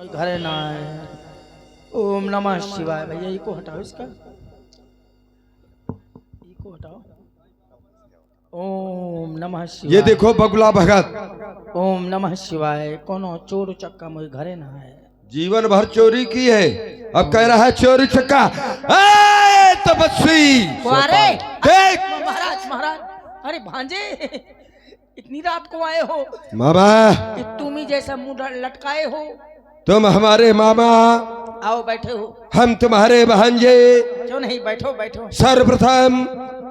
कोई घरे ना है। ओम नमः शिवाय। भैया ये को हटाओ, इसका ये को हटाओ। ओम नमः शिवाय। ये देखो बगुला भगत ओम नमः शिवाय। कोनो चोर चक्का मुझे घरे ना है। जीवन भर चोरी की है, अब कह रहा है चोरी चक्का। ए, तपस्वी अरे देख महाराज महाराज, अरे भांजे इतनी रात को आए हो? मामा, कि तुम ही जैसा मुंह लटकाए हो। तुम हमारे मामा, आओ बैठे हो। हम तुम्हारे भांजे। क्यों नहीं, बैठो बैठो। सर्वप्रथम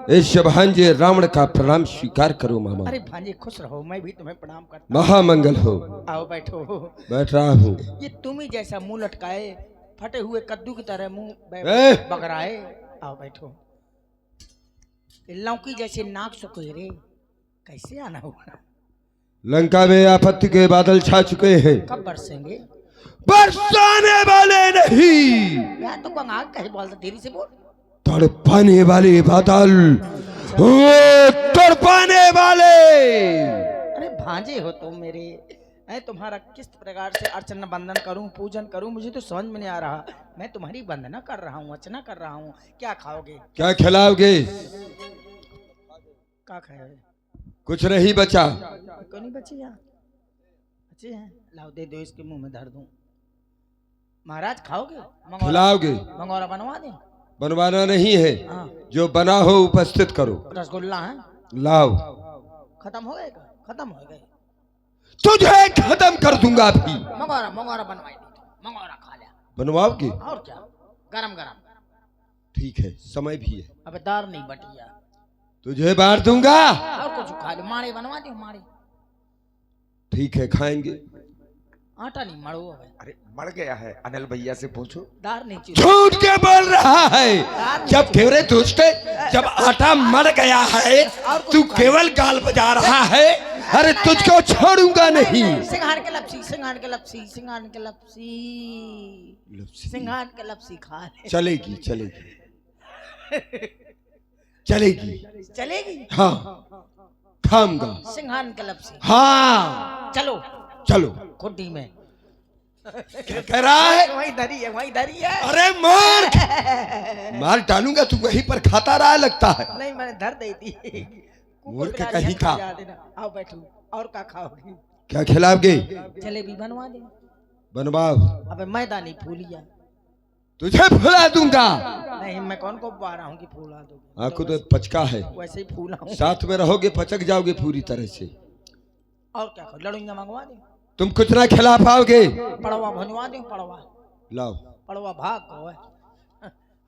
इस भांजे रावण का प्रणाम स्वीकार करो मामा। अरे भांजे खुश रहो, मैं भी तुम्हें प्रणाम करता हूं। महामंगल हो। आओ बैठो। बैठ रहा हूँ। ये तुम ही जैसा मुंह लटकाए, फटे हुए कद्दू की तरह मुंह ए! बगराए। आओ बैठो। लौकी जैसे नाक सुखेरे, कैसे आना हुआ? लंका में आपत्ति के बादल छा चुके हैं, कब बरसेंगे? बरसाने वाले नहीं, यार तो कंगाल कैसे बोलता, देरी से बोल। तड़पाने वाले बादल, वो तड़पाने वाले। अरे भांजे हो तुम मेरे। मैं तुम्हारा किस प्रकार से अर्चना बंदन करूं, पूजन करूं, मुझे तो समझ में नहीं आ रहा। मैं तुम्हारी वंदना कर रहा हूं, अर्चना कर रहा हूं। क्या खाओगे? क्या खिलाओगे? क्या खाओगे? कुछ नहीं बचा। क्यों नहीं बची? यहाँ बचे हैं, लाओ दे दो, इसके मुंह में धर दूं। महाराज खाओगे? खिलाओगे? मंगोरा बनवा दें? बनवाना नहीं है, हाँ। जो बना हो उपस्थित करो। रसगुल्ला है? लाओ। खत्म हो गए? खत्म हो गए। तुझे खत्म कर दूंगा अभी। मंगोरा मंगोरा बनवाई दी, मंगोरा खा लिया। बनवाओगे? और क्या, गरम गरम। ठीक है, समय भी है। अब दार नहीं बटिया, तुझे बांट दूंगा। और कुछ खा लो। माड़े बनवा दो, माड़े। ठीक है, खाएंगे। आटा नहीं मड़ो। अरे मर गया है, अनिल भैया से पूछो। दार नहीं चाहिए। झूठ के बोल रहा है। जब तेरे दोस्त जब आटा मर गया है, तू केवल गाल बजा रहा है। अरे तुझको छोड़ूंगा नहीं। सिंघान के लपसी, सिंघान के लपसी, सिंघान के लपसी, सिंघान के लपसी खा ले। चलेगी चलेगी चलेगी चलेगी। हाँ, खाऊंगा। सिंघान के लपसी। हाँ चलो चलो। खुड्डी में। क्या कह रहा है? वही धरी है, वही धरी है। अरे मार डालूंगा, तू वहीं पर खाता रहा लगता है। नहीं, मैंने धर दी थी। मूर्ख कहीं का। आओ बैठो। और क्या खाओगे? क्या खिलाओगे? जलेबी बनवा दे। बनवाओ। अबे मैदा नहीं, फूलिया। तुझे फुला दूंगा। नहीं, मैं कौन को बा रहा हूँ कि फूला दो। आंखों तो पचका है, वैसे ही फूला हूँ। साथ में रहोगे पचक जाओगे पूरी तरह से। और क्या खाओ? लड़ुंगा मंगवा दे। तुम कुछ ना खिला पाओगे। पड़वा भंजवा दे। पड़वा, लाओ। पड़वा भाग को है।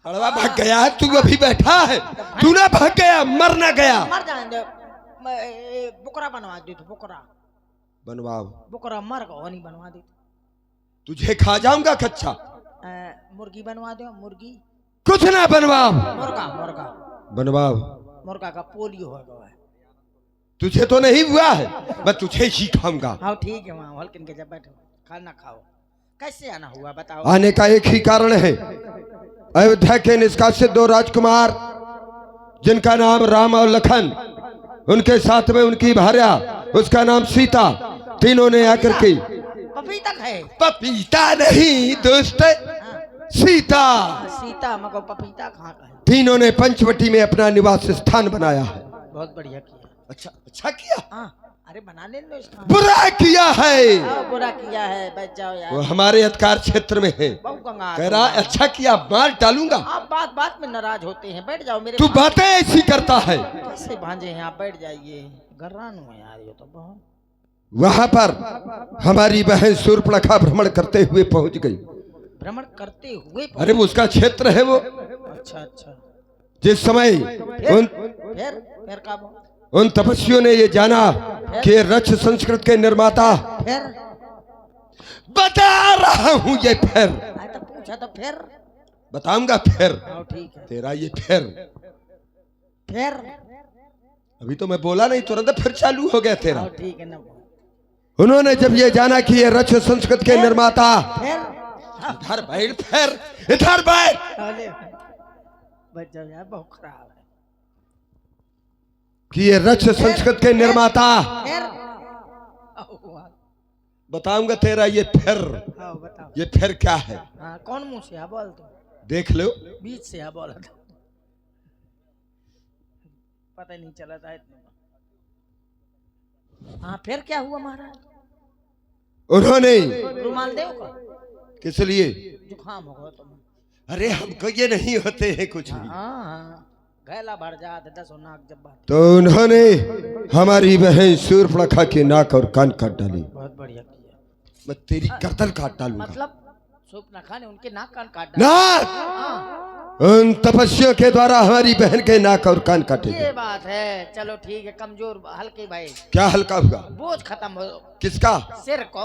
हड़वा भाग गया है, तू अभी बैठा है। तू ना भाग गया, मर ना गया। मर जाने दे। बुकरा बनवा दे तो। बुकरा बनवाओ। बुकरा मर गो नहीं, बनवा दे। तुझे खा जाऊंगा कच्चा। मुर्गी बनवा दो। मुर्गी। कुछ ना बनवाओ। मुर्गा मुर्गा बनवाओ। मुर्गा का पोलियो हो गया है। तुझे तो नहीं हुआ है, मैं तुझे ही खाऊंगा। हाँ ठीक है, वहाँ हल्किन के जब बैठो, खाना खाओ। कैसे आना हुआ बताओ? आने का एक ही कारण है। अयोध्या के निष्कासित 2 राजकुमार, जिनका नाम राम और लखन, उनके साथ में उनकी भार्या, उसका नाम सीता, तीनों ने आकर के। पपीता खाए? पपीता नहीं दोस्त, सीता। सीता मको पपीता कहाँ का है? तीनों ने पंचवटी में अपना निवास स्थान बनाया है। बहुत बढ़िया किया। अच्छा अच्छा किया। हाँ, अरे बना ले लो स्थान। बुरा किया है। बुरा किया है, बैठ जाओ यार। वो हमारे अधिकार क्षेत्र में है। बहु कंगाल। कह रहा अच्छा किया, मार डालूंगा। आप बात बात में नाराज होते हैं, बैठ जाओ मेरे। तू बातें ऐसी करता है। कैसे भांजे हैं आप? बैठ जाइए। गर्रान हो यार, ये तो बहुत। वहां पर हमारी बहन शूर्पणखा भ्रमण करते हुए पहुंच गई। भ्रमण करते हुए? अरे वो उसका क्षेत्र है वो। अच्छा अच्छा। जिस समय फिर का उन तपस्वियों ने ये जाना कि रच संस्कृत के निर्माता। फिर बता रहा हूं ये फिर। तो पूछा तो फिर बताऊंगा फिर। ठीक है। तेरा ये फिर अभी तो मैं बोला नहीं, तुरंत फिर चालू हो गया तेरा। ठीक है ना। उन्होंने जब ये जाना कि ये रच संस्कृत के निर्माता। फिर इधर बैठ, फिर इधर बैठ। बच जाओ यार, बहुत खराब है। कि ये रच संस्कृत के निर्माता बताऊंगा तेरा ये फिर। हाँ बताओ। ये फिर क्या है? हाँ कौन मुंह से है बोल तो। देख लो। बीच से है बोला था। पता ही नहीं चला था इतने में। हाँ फिर क्या हुआ महाराज? उन्होंने रुमाल दे का? किस लिए? जुकाम होगा तुम। अरे हमको ये नहीं होते हैं कुछ भी। हाँ गैला भर जा दस नाक जब बात। तो उन्होंने हमारी बहन शूर्पणखा के नाक और कान काट डाली। बहुत बढ़िया किया। मैं तेरी गर्दन काट डालूंगा। मतलब शूर्पणखा ने उनके नाक कान काट डाले? नाक उन तपस्वियों के द्वारा हमारी बहन के नाक और कान काटे ये गए। बात है। चलो ठीक है कमजोर हल्के भाई। क्या हल्का हुआ? बोझ खत्म हो। किसका? सिर को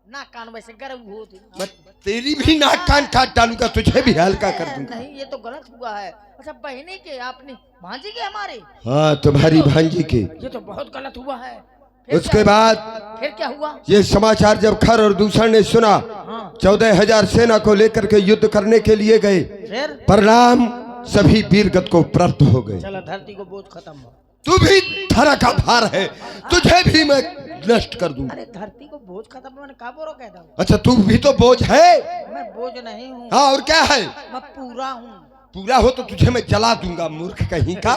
नाक कान वैसे गर्म होती। मैं तेरी भी नाक कान काट डालूंगा, तुझे भी हल्का कर दूंगा। नहीं ये तो गलत हुआ है। अच्छा बहने के आपने भांजी के हमारे? हाँ तुम्हारी भांजी के। ये तो बहुत गलत हुआ है। फिर उसके क्या? बाद फिर क्या हुआ? ये समाचार जब खर और दूसर ने सुना, हाँ 14,000 सेना को लेकर के युद्ध करने के लिए गए। फिर परिणाम सभी वीरगत को प्राप्त हो गए। चलो धरती को बोझ खत्म हो। तू भी धरा का भार है, तुझे भी मैं नष्ट कर दूंगा। अरे धरती को बोझ खत्म मैंने कहा बोलो कहता हूँ। अच्छा तू भी तो बोझ है। मैं बोझ नहीं हूँ। हाँ और क्या है? मैं पूरा हूँ। पूरा हो तो तुझे मैं जला दूंगा मूर्ख कहीं का।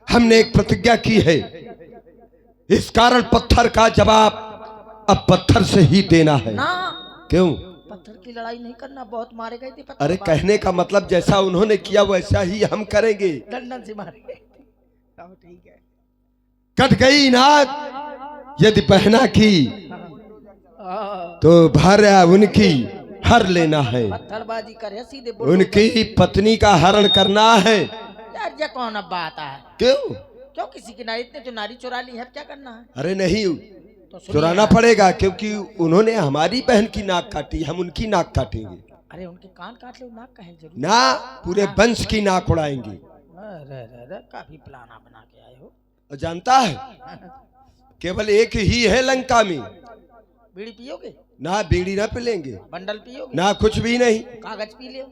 हमने एक प्रतिज्ञा की है, इस कारण पत्थर का जवाब अब पत्थर से ही देना है। ना क्यों? पत्थर की लड़ाई नहीं करना, बहुत मारे गए थे पत्थर। अरे कहने का मतलब जैसा उन्होंने किया वैसा ही हम करेंगे। डंडन से मारे गए थे। ठीक है। कट गई नाक यदि बहना की, तो भार्या उनकी हर लेना है। पत्थरबाजी करे सीधे बोलो। उनकी पत्नी का हरण करना है। यार ये कौन अब बात है? क्यों? क्यों किसी की नारी इतने जो नारी चुरा ली है क्या करना है? अरे नहीं तो सुनिए चुराना यार। पड़ेगा, क्योंकि उन्होंने हमारी बहन की नाक काटी, हम उनकी नाक काटेंगे अरे उनके कान काट लो नाक कहे जरूर ना, पूरे वंश की नाक उड़ाएंगे। अरे काफी प्लाना बना के आए हो। और जानता है केवल एक ही है लंका में। बीड़ी पियोगे? ना बीड़ी ना पिलेंगे, बंडल पियोगे? ना कुछ भी नहीं। कागज पी लियो।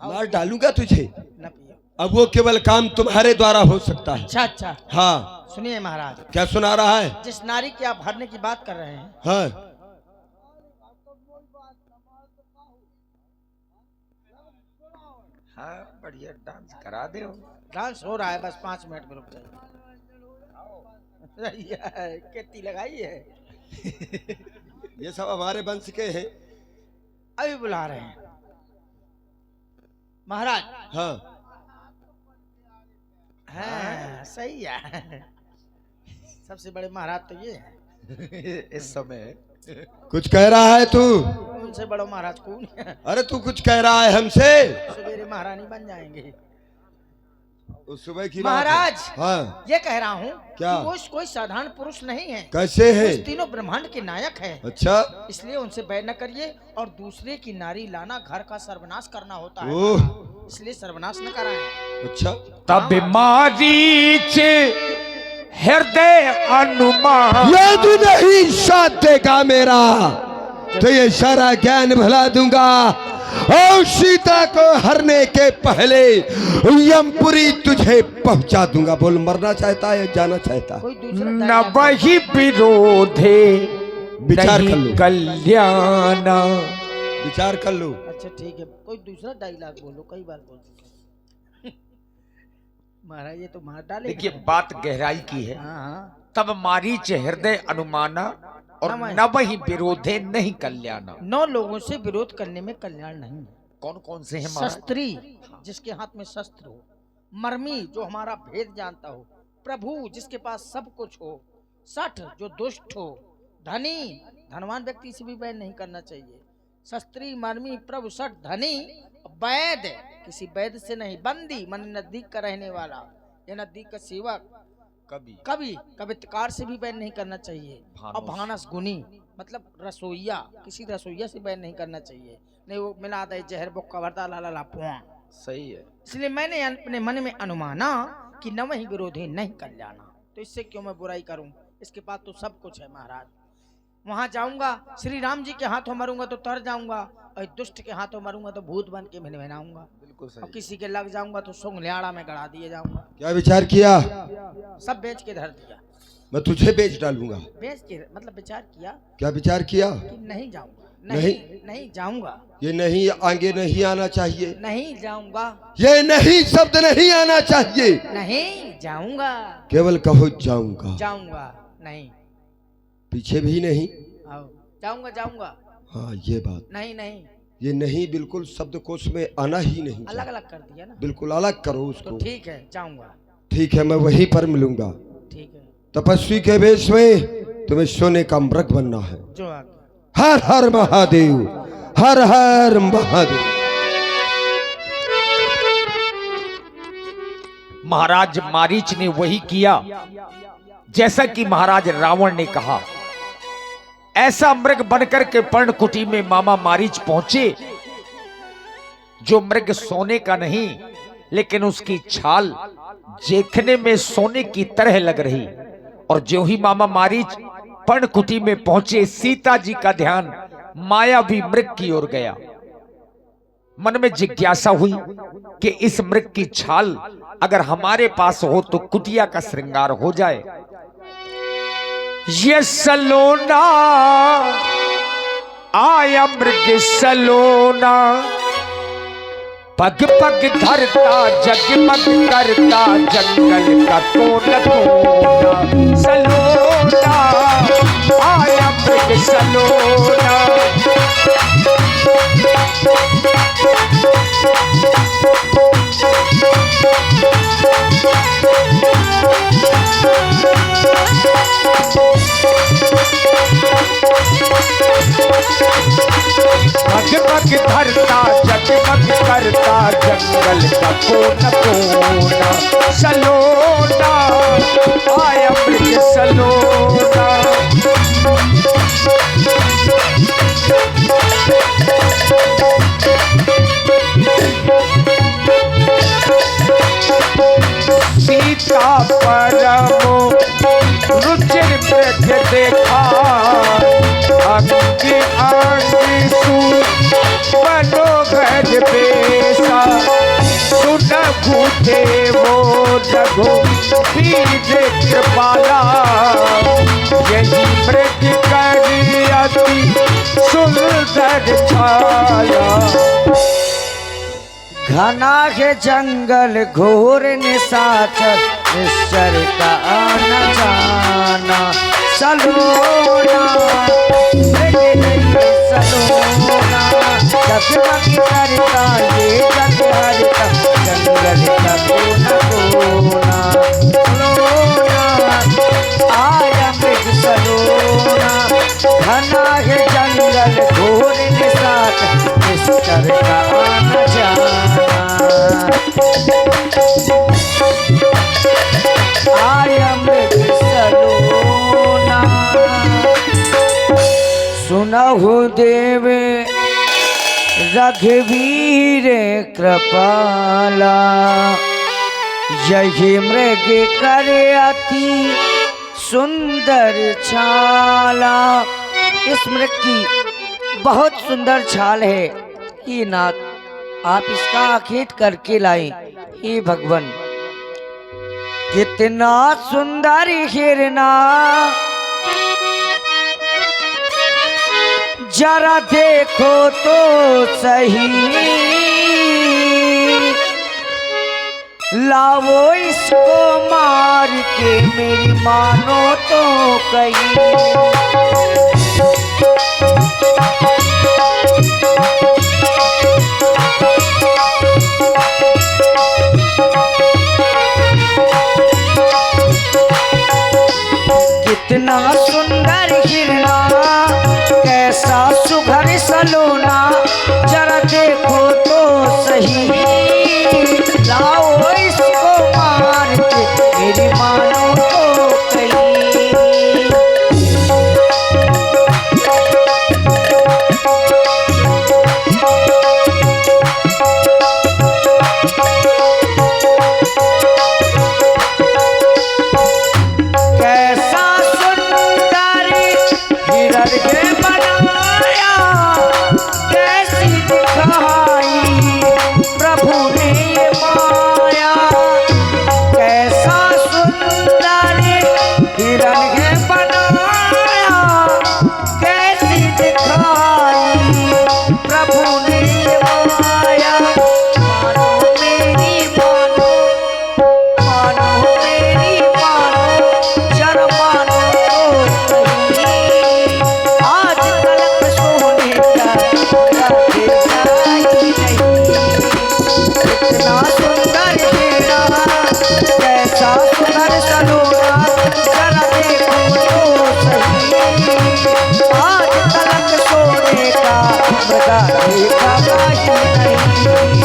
मार डालूंगा तुझे। न पियो। अब वो केवल काम तुम्हारे द्वारा हो सकता है। अच्छा अच्छा हाँ सुनिए महाराज, क्या सुना रहा है? जिस नारी की आप हरने की बात कर रहे हैं, हाँ हाँ बढ़िया डांस करा दे। डांस हो रहा है, बस 5 मिनट में रुक जाइए। कितनी लगाई है? ये सब हमारे वंश के हैं। अभी बुला रहे हैं महाराज। हाँ हाँ सही है। सबसे बड़े महाराज तो ये है। इस समय कुछ कह रहा है तू? उनसे बड़ो महाराज कौन है? अरे तू कुछ कह रहा है हमसे? सवेरे महारानी बन जाएंगे उस सुबह की बात है। महाराज। हाँ ये कह रहा हूँ क्या? कि वो कोई साधारण पुरुष नहीं है। कैसे है? वो तीनों ब्रह्मांड के नायक है। अच्छा इसलिए उनसे बैर न करिए, और दूसरे की नारी लाना घर का सर्वनाश करना होता है, ओह इसलिए सर्वनाश न कराएं। अच्छा। तब मारीच हृदय अनुमान यदि नहीं साथ देगा मेरा तो ये सारा ज्ञान भुला दूंगा, और सीता को हरने के पहले यमपुरी तुझे पहुंचा दूंगा। बोल मरना चाहता है या जाना चाहता है? कोई दूसरा न डायलॉग- वही विरोधे विचार कर नहीं लो। कल्याण। विचार कर लो। अच्छा ठीक है, कोई दूसरा डायलॉग बोलो, कई बार बोल चुके। महाराज ये तो मार डाले। देखिए बात गहराई की है। हाँ हाँ। तब मारीच हृदय अनुमाना और न वही विरोधे नहीं कल्याण। 9 लोगों से विरोध करने में कल्याण नहीं है। कौन कौन से हैं महाराज? शस्त्री जिसके हाथ में शस्त्र हो, मर्मी जो हमारा भेद जानता हो, प्रभु जिसके पास सब कुछ हो, सठ जो दुष्ट हो, धनी धनवान व्यक्ति से भी बैर नहीं करना चाहिए। शस्त्री मर्मी प्रभु सठ धनी, वैद किसी वैद से नहीं, बंदी मन नजदीक का रहने वाला या नजदीक का सेवक, कभी कवि कवित्रकार से भी बैर नहीं करना चाहिए। और भानस गुनी मतलब रसोईया, किसी रसोईया से बैर नहीं करना चाहिए। नहीं वो मिला दे जहर बुक्का भरता ला ला ला पुआ। सही है। इसलिए मैंने अपने मन में अनुमाना कि न वही विरोधी नहीं कल्याणा, तो इससे क्यों मैं बुराई करूं? इसके पास तो सब कुछ है महाराज। वहां जाऊंगा, श्री राम जी के हाथों मरूंगा तो तर जाऊंगा, और दुष्ट के हाथों मरूंगा तो भूत बन के मिनमिनाऊंगा, बिल्कुल और सही। किसी के लग जाऊंगा तो सुंगलियाड़ा में गड़ा दिए जाऊंगा। क्या विचार किया? सब बेच के धर दिया। मैं तुझे बेच डालूंगा। बेच के मतलब विचार किया क्या विचार किया? कि नहीं जाऊंगा, नहीं। नहीं जाऊंगा, ये नहीं आगे नहीं आना चाहिए। नहीं जाऊंगा, ये नहीं शब्द नहीं आना चाहिए। नहीं जाऊंगा, केवल कहो जाऊंगा, जाऊंगा नहीं, पीछे भी नहीं। आओ जाऊंगा, जाऊंगा हाँ ये बात, नहीं, नहीं ये नहीं बिल्कुल शब्दकोश में आना ही नहीं अलग अलग कर दिया ना। बिल्कुल अलग करो तो उसको। ठीक है जाऊंगा, ठीक है, मैं वहीं पर मिलूंगा। ठीक है तपस्वी के वेश में तुम्हें सोने का मृग बनना है। जो आगे। हर हर महादेव, हर हर महादेव। महाराज मारीच ने वही किया जैसा कि महाराज रावण ने कहा। ऐसा मृग बनकर के पर्णकुटी में मामा मारीच पहुंचे, जो मृग सोने का नहीं लेकिन उसकी छाल देखने में सोने की तरह लग रही। और जो ही मामा मारीच पर्णकुटी में पहुंचे, सीता जी का ध्यान मायावी मृग की ओर गया। मन में जिज्ञासा हुई कि इस मृग की छाल अगर हमारे पास हो तो कुटिया का श्रृंगार हो जाए। ये सलोना आया मृग सलोना, पग पग धरता जगमग करता जंगल का कोना कोना। सलोना आया मृग सलोना, पग पग धरता जगमग करता जंगल का कोना कोना। सलोना आया मृग सलोना, सीता परमो रुचिर मृग देखा, अंग अंग सु मनोगज पेशा। सुन भूते वो रघु बीज कृपाला, यही मृग कर अति सुंदर छाया। घना है जंगल घोर निशाचर, निश्चर का आना जाना। सलोना सलोना जगमग करता ये जग हरता जंगल का कोना कोना। सलोना आया मृग सलोना, घना है जंगल घोर निशाचर, निश्चर का आना जाना। आया मृग सलोना, सुनहु देव रघुवीर कृपाला, यही मृग कर अति सुंदर छाला। इस मृग की बहुत सुंदर छाल है कि नाथ, आप इसका आखेट करके लाए। हे भगवान, कितना सुंदर हिरना, जरा देखो तो सही। लाओ इसको मार के मेरी मानो तो कहीं। कितना सुंदर हिरना, कैसा सुघर सलोना, जरा देखो तो सही। लाओ इसको मार के मेरी मानो तो कहीं। कैसा सुंदर हिरण मृगा देखा कहीं नहीं,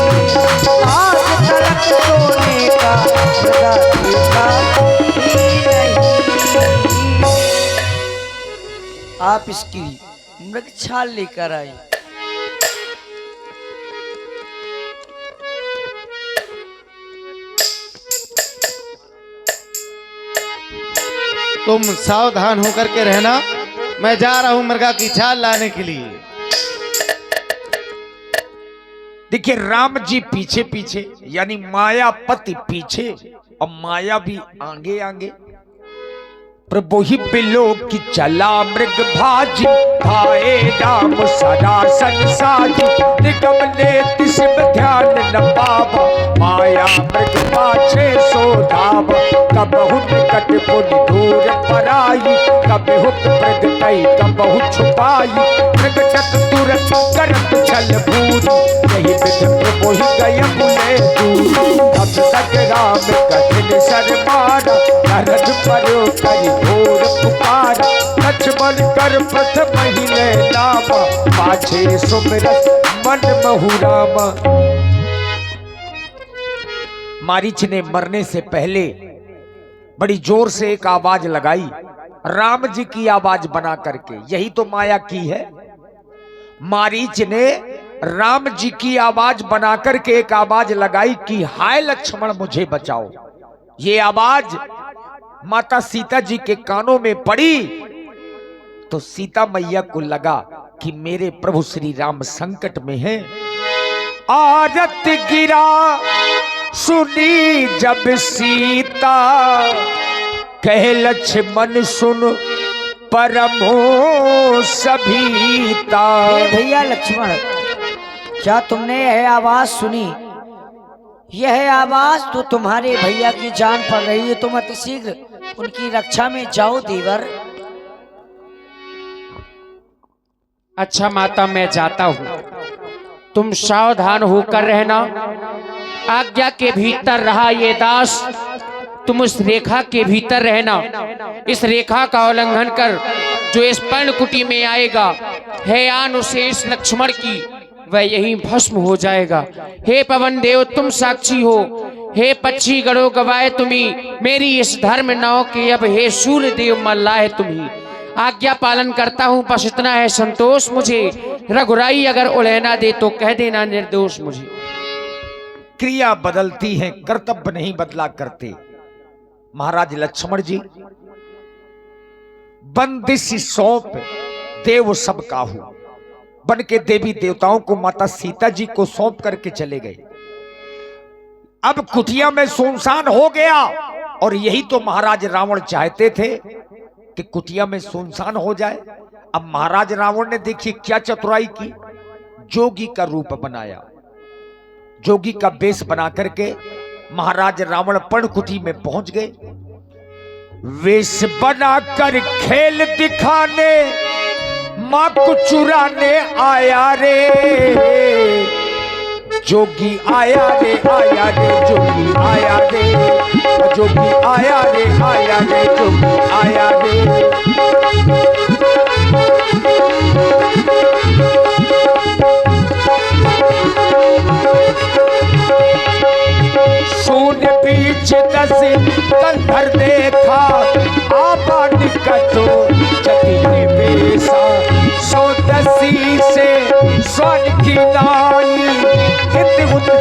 आज तलक सोने का मृगा देखा कहीं नहीं। आप इसकी मृग छाल लेकर आए। तुम सावधान होकर के रहना, मैं जा रहा हूं मृगा की छाल लाने के लिए। देखिए राम जी पीछे पीछे, यानी मायापति पीछे और माया भी आगे आगे। प्रभु ही बिलो की चला मृग भाजी, खाए राम सदा संसारी। निगम ले तिसम ध्यान न पावा, माया मृग पाछे सो धावा। कबहु निकट पुनि दूर पराई, कबहु मृग कई कबहु छुपाई। मृग तक तुरंत करत छल भूरी, यही विध प्रभु ही गय मुले दूरी। तब तक राम कठिन सर मारा, नरद परो करि घोर पुकारा। लक्ष्मण कर प्रथम हिले नामा, पाछे सुमिरत मन बहुरामा। मारीच ने मरने से पहले बड़ी जोर से एक आवाज लगाई, राम जी की आवाज बना करके। यही तो माया की है। मारीच ने राम जी की आवाज बना करके एक आवाज लगाई कि हाय लक्ष्मण मुझे बचाओ। ये आवाज माता सीता जी के कानों में पड़ी तो सीता मैया को लगा कि मेरे प्रभु श्री राम संकट में हैं। आरत गिरा सुनी जब सीता, कहे लक्ष्मण सुन परमो सभीता। भैया लक्ष्मण, क्या तुमने यह आवाज सुनी? यह आवाज तो तुम्हारे भैया की जान पड़ रही है। तुम अतिशीघ्र उनकी रक्षा में जाओ देवर। अच्छा माता, मैं जाता हूँ, तुम सावधान होकर रहना। आज्ञा के भीतर रहा ये दास, तुम उस रेखा के भीतर रहना। इस रेखा का उल्लंघन कर जो इस पर्णकुटी में आएगा, है आन उसे इस लक्ष्मण की, वह यही भस्म हो जाएगा। हे पवन देव तुम साक्षी हो, हे पक्षी गणों गवाए तुम्ही, मेरी इस धर्म नाव के अब हे सूर्य देव मल्लाह तुम्ही। आज्ञा पालन करता हूँ, बस इतना है संतोष मुझे। रघुराई अगर उलहना दे तो कह देना निर्दोष मुझे। क्रिया बदलती है, कर्तव्य नहीं बदला करते। महाराज लक्ष्मण जी बंदिश सौंप देव सब काहू, बन के देवी देवताओं को माता सीता जी को सौंप करके चले गए। अब कुटिया में सुनसान हो गया और यही तो महाराज रावण चाहते थे कि कुटिया में सुनसान हो जाए। अब महाराज रावण ने देखिए क्या चतुराई की, जोगी का रूप बनाया, जोगी का वेश बना करके महाराज रावण पर्णकुटी में पहुंच गए। वेश बनाकर खेल दिखाने मां को चुराने आया रे, जोगी आया रे जोगी आया रे, जोगी आया रे जोगी आया रे। सुन बीच दस कंधर दे,